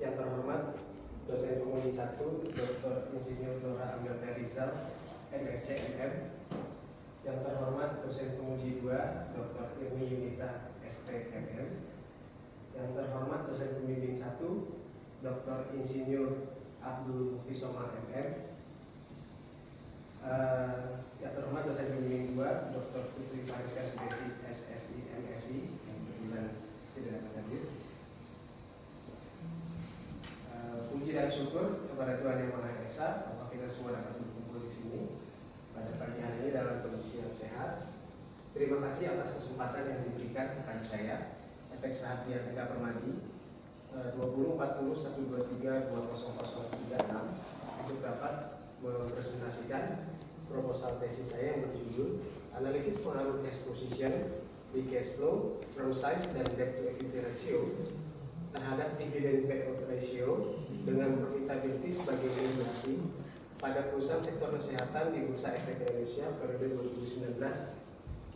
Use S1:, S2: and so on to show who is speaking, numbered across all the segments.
S1: Yang terhormat dosen penguji 1 Dr. Insinyur Nora Amelia Rizal, MSc MM. Yang terhormat dosen penguji 2 Dr. Irmi Yunita, STMM. Yang terhormat dosen pembimbing 1 Dr. Insinyur Abdul Muktisoma MM. Yang terhormat dosen pembimbing 2 Dr. Putri Fariska Sudesi, SSI MSI, yang kebetulan tidak dapat hadir. Puji dan syukur kepada Tuhan Yang Maha Esa bahwa kita semua dapat berkumpul di sini pada pagi hari ini dalam kondisi yang sehat. Terima kasih atas kesempatan yang diberikan kepada saya, FX Rahardian Eka Permadi, 204012320036 untuk dapat mempresentasikan proposal tesis saya yang berjudul Analisis Pengaruh Cash Position di Cash Flow from Size dan Debt to Equity Ratio terhadap Dividend Payout Ratio dengan profitability sebagai regulasi pada perusahaan sektor kesehatan di Bursa Efek Indonesia periode 2019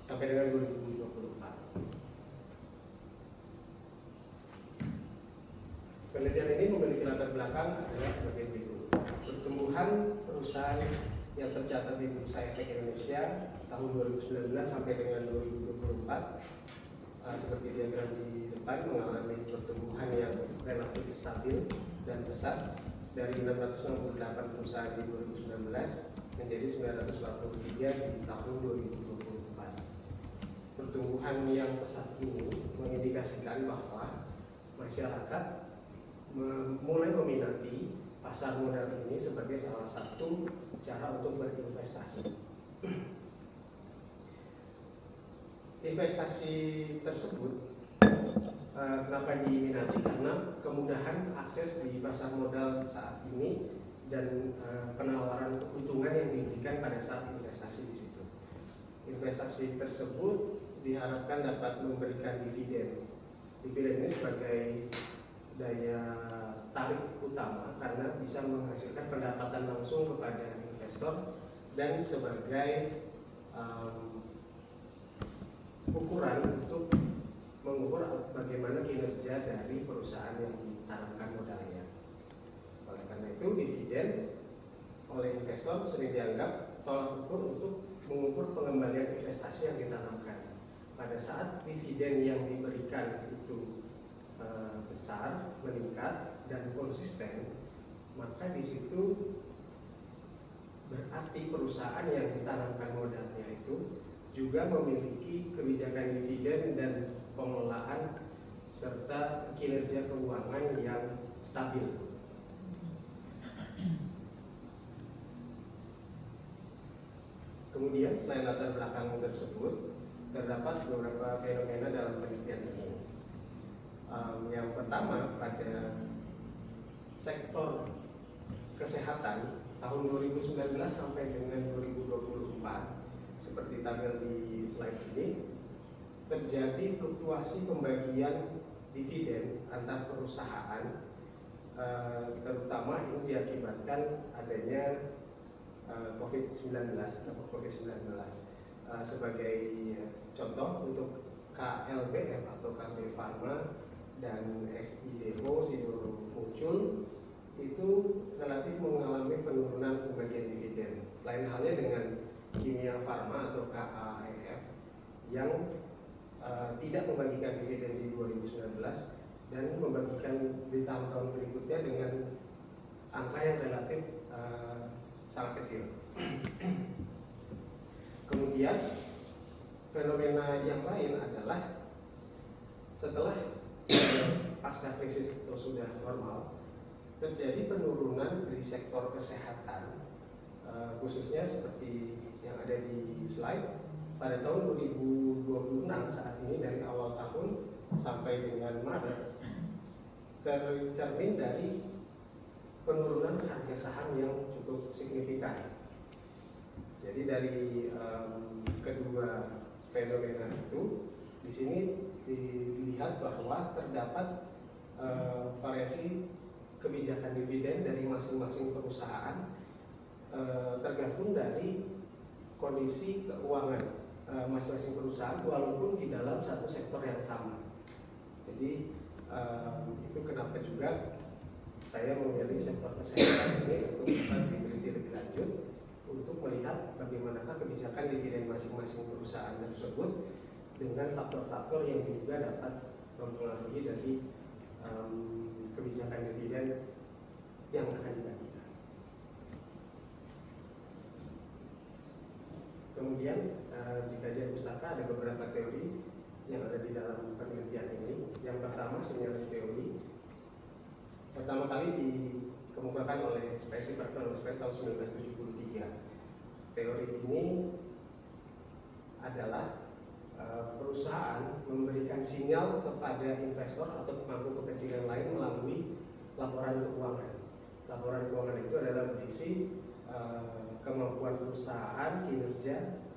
S1: sampai dengan 2024. Penelitian ini memiliki latar belakang adalah sebagai berikut. Pertumbuhan perusahaan yang tercatat di Bursa Efek Indonesia tahun 2019 sampai dengan 2024 seperti diagram di depan mengalami pertumbuhan yang relatif stabil dan pesat dari 668 perusahaan di 2019 menjadi 943 di tahun 2024. Pertumbuhan yang pesat ini mengindikasikan bahwa masyarakat mulai meminati pasar modal ini sebagai salah satu cara untuk berinvestasi. Investasi tersebut kenapa diminati? Karena kemudahan akses di pasar modal saat ini dan penawaran keuntungan yang diberikan pada saat investasi di situ. Investasi tersebut diharapkan dapat memberikan dividen. Dividen ini sebagai daya tarik utama karena bisa menghasilkan pendapatan langsung kepada investor dan sebagai ukuran untuk mengukur bagaimana kinerja dari perusahaan yang ditanamkan modalnya. Oleh karena itu, dividen oleh investor sering dianggap tolak ukur untuk mengukur pengembalian investasi yang ditanamkan. Pada saat dividen yang diberikan itu besar, meningkat, dan konsisten, maka di situ berarti perusahaan yang ditanamkan modalnya itu juga memiliki kebijakan dividen dan pengelolaan serta kinerja keuangan yang stabil. Kemudian selain latar belakang tersebut, terdapat beberapa fenomena dalam penelitian ini. Yang pertama, pada sektor kesehatan tahun 2019 sampai dengan 2024 seperti tabel di slide ini, terjadi fluktuasi pembagian dividen antar perusahaan, terutama ini diakibatkan adanya COVID-19. Sebagai contoh, untuk KLBF atau KB Pharma dan SIDO Sidoro Muncul itu relatif mengalami penurunan pembagian dividen. Lain halnya dengan Kimia Farma atau KAEF yang tidak membagikan dividen di 2019 dan membagikan di tahun-tahun berikutnya dengan angka yang relatif sangat kecil. Kemudian fenomena yang lain adalah setelah pasca krisis itu sudah normal, terjadi penurunan di sektor kesehatan, khususnya seperti yang ada di slide. Pada tahun 2026 saat ini, dari awal tahun sampai dengan Maret, tercermin dari penurunan harga saham yang cukup signifikan. Jadi dari kedua fenomena itu, di sini dilihat bahwa terdapat variasi kebijakan dividen dari masing-masing perusahaan tergantung dari kondisi keuangan masing-masing perusahaan walaupun di dalam satu sektor yang sama. Jadi itu kenapa juga saya memilih sektor kesehatan ini untuk diteliti lebih lanjut untuk melihat bagaimanakah kebijakan dividen masing-masing perusahaan tersebut dengan faktor-faktor yang juga dapat mempengaruhi dari kebijakan dividen yang akan dibagikan. Kemudian di kajian pustaka ada beberapa teori yang ada di dalam penelitian ini. Yang pertama sinyal teori. Pertama kali dikemukakan oleh Spacey tahun 1973. Teori ini adalah perusahaan memberikan sinyal kepada investor atau pemangku kepentingan lain melalui laporan keuangan. Laporan keuangan itu adalah berisi kemampuan perusahaan, kinerja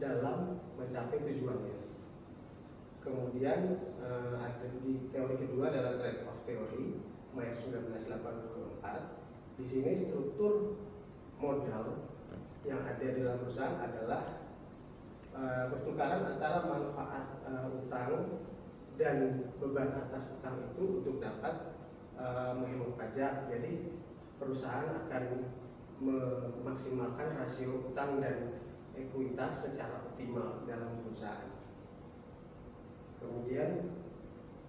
S1: dalam mencapai tujuannya. Kemudian ada di teori kedua adalah trade-off teori, Mayer 1984. Di sini struktur modal yang ada di dalam perusahaan adalah pertukaran antara manfaat utang dan beban atas utang itu untuk dapat menghemat pajak. Jadi perusahaan akan memaksimalkan rasio utang dan ekuitas secara optimal dalam perusahaan. Kemudian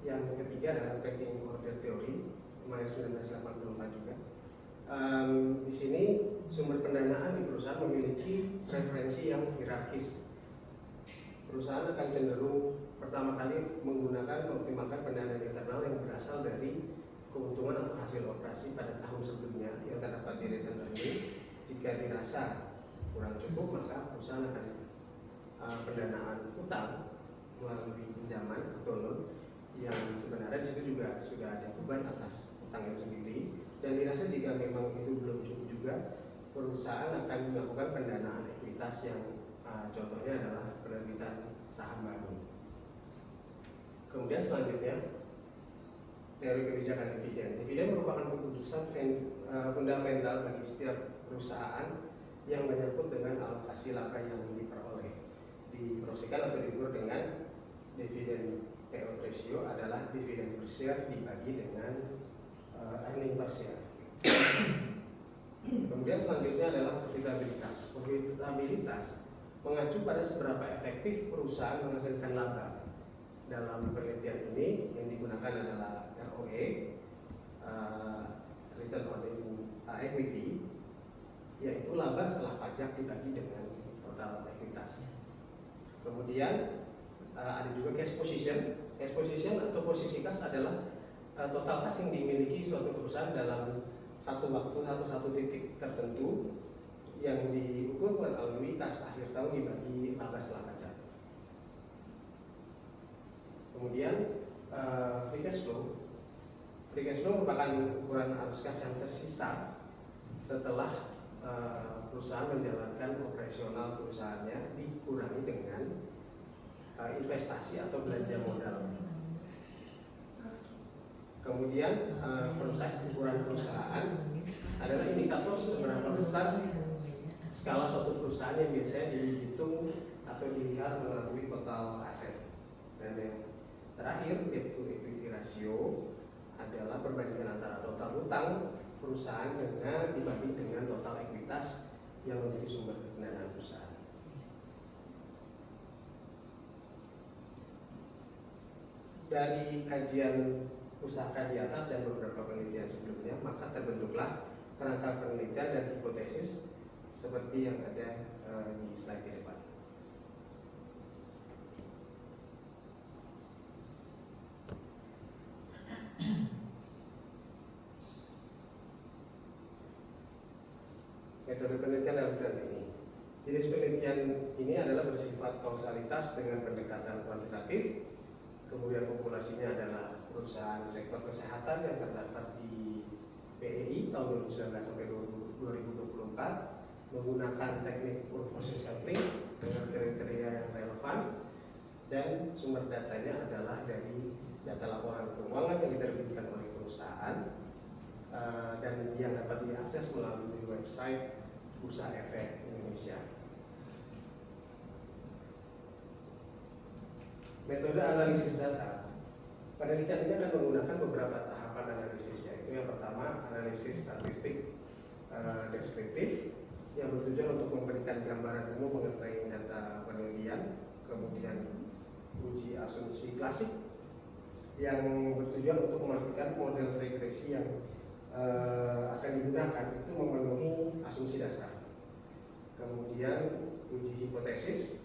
S1: yang ketiga adalah pecking order theory, Mayer 1984 juga. Di sini sumber pendanaan di perusahaan memiliki preferensi yang hierarkis. Perusahaan akan cenderung pertama kali menggunakan mengoptimalkan pendanaan internal yang berasal dari keuntungan atau hasil operasi pada tahun sebelumnya yang terdapat di return earning. Jika dirasa kurang cukup, maka perusahaan akan pendanaan utang melalui pinjaman atau loan yang sebenarnya di situ juga sudah ada beban atas utang itu sendiri. Dan dirasa jika memang itu belum cukup juga, perusahaan akan melakukan pendanaan ekuitas yang contohnya adalah penerbitan saham baru. Kemudian selanjutnya teori kebijakan dividen. Dividen merupakan keputusan fundamental bagi setiap perusahaan yang menyangkut dengan alokasi laba yang diperoleh. Diprosesikan atau diukur dengan dividen payout ratio adalah dividen per share dibagi dengan earning per share. Kemudian selanjutnya adalah profitabilitas. Profitabilitas mengacu pada seberapa efektif perusahaan menghasilkan laba. Dalam penelitian ini yang digunakan adalah ROE, return on equity, yaitu laba setelah pajak dibagi dengan total ekuitas. Kemudian ada juga cash position. Cash position atau posisi kas adalah total kas yang dimiliki suatu perusahaan dalam satu waktu atau satu titik tertentu yang diukur melalui kas akhir tahun dibagi laba setelah pajak. Kemudian free cash flow. Free cash flow merupakan ukuran arus kas yang tersisa setelah perusahaan menjalankan operasional perusahaannya dikurangi dengan investasi atau belanja modal. Kemudian firm size, ukuran perusahaan adalah indikator seberapa besar skala suatu perusahaan yang biasanya dihitung atau dilihat melalui total aset. Dan yang terakhir debt to equity ratio adalah perbandingan antara total utang perusahaan dengan dibanding dengan total ekuitas yang menjadi sumber pendanaan perusahaan. Dari kajian pustaka di atas dan beberapa penelitian sebelumnya, maka terbentuklah kerangka penelitian dan hipotesis seperti yang ada di slide di depan. Metode penelitian dalam bidang ini. Jenis penelitian ini adalah bersifat kausalitas dengan pendekatan kuantitatif. Kemudian populasinya adalah perusahaan sektor kesehatan yang terdaftar di PEI tahun 2019 sampai 2024 menggunakan teknik process sampling dengan kriteria yang relevan, dan sumber datanya adalah dari data laporan keuangan yang diterbitkan oleh perusahaan dan yang dapat diakses melalui website Bursa Efek Indonesia. Metode analisis data. Penelitian ini akan menggunakan beberapa tahapan tahapan analisisnya. Itu yang pertama, analisis statistik deskriptif yang bertujuan untuk memberikan gambaran umum mengenai data penelitian. Kemudian uji asumsi klasik yang bertujuan untuk memastikan model regresi yang akan digunakan itu memenuhi asumsi dasar. Kemudian uji hipotesis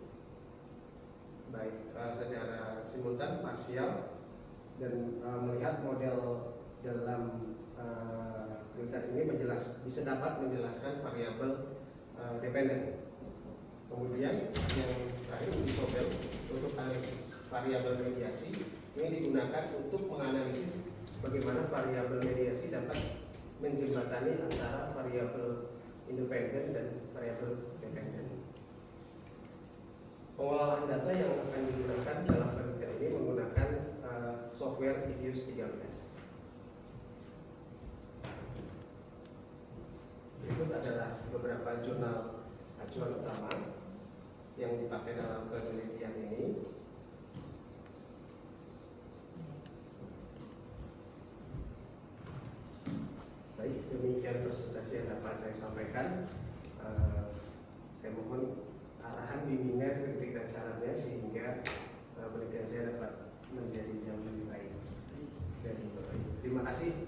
S1: baik secara simultan, parsial, dan melihat model dalam penelitian ini bisa dapat menjelaskan variabel dependen. Kemudian yang terakhir uji Sobel untuk analisis variabel mediasi ini digunakan untuk menganalisis bagaimana variabel mediasi dapat menjembatani antara variabel independen dan variabel dependen. Pengolahan data yang akan digunakan dalam penelitian ini menggunakan software Diffuse 13. Berikut adalah beberapa jurnal acuan utama yang dipakai dalam penelitian ini. Baik, demikian presentasi yang dapat saya sampaikan. Saya mohon arahan, bimbingan, kritik dan sarannya sehingga penelitian saya dapat menjadi jauh lebih baik. Terima kasih.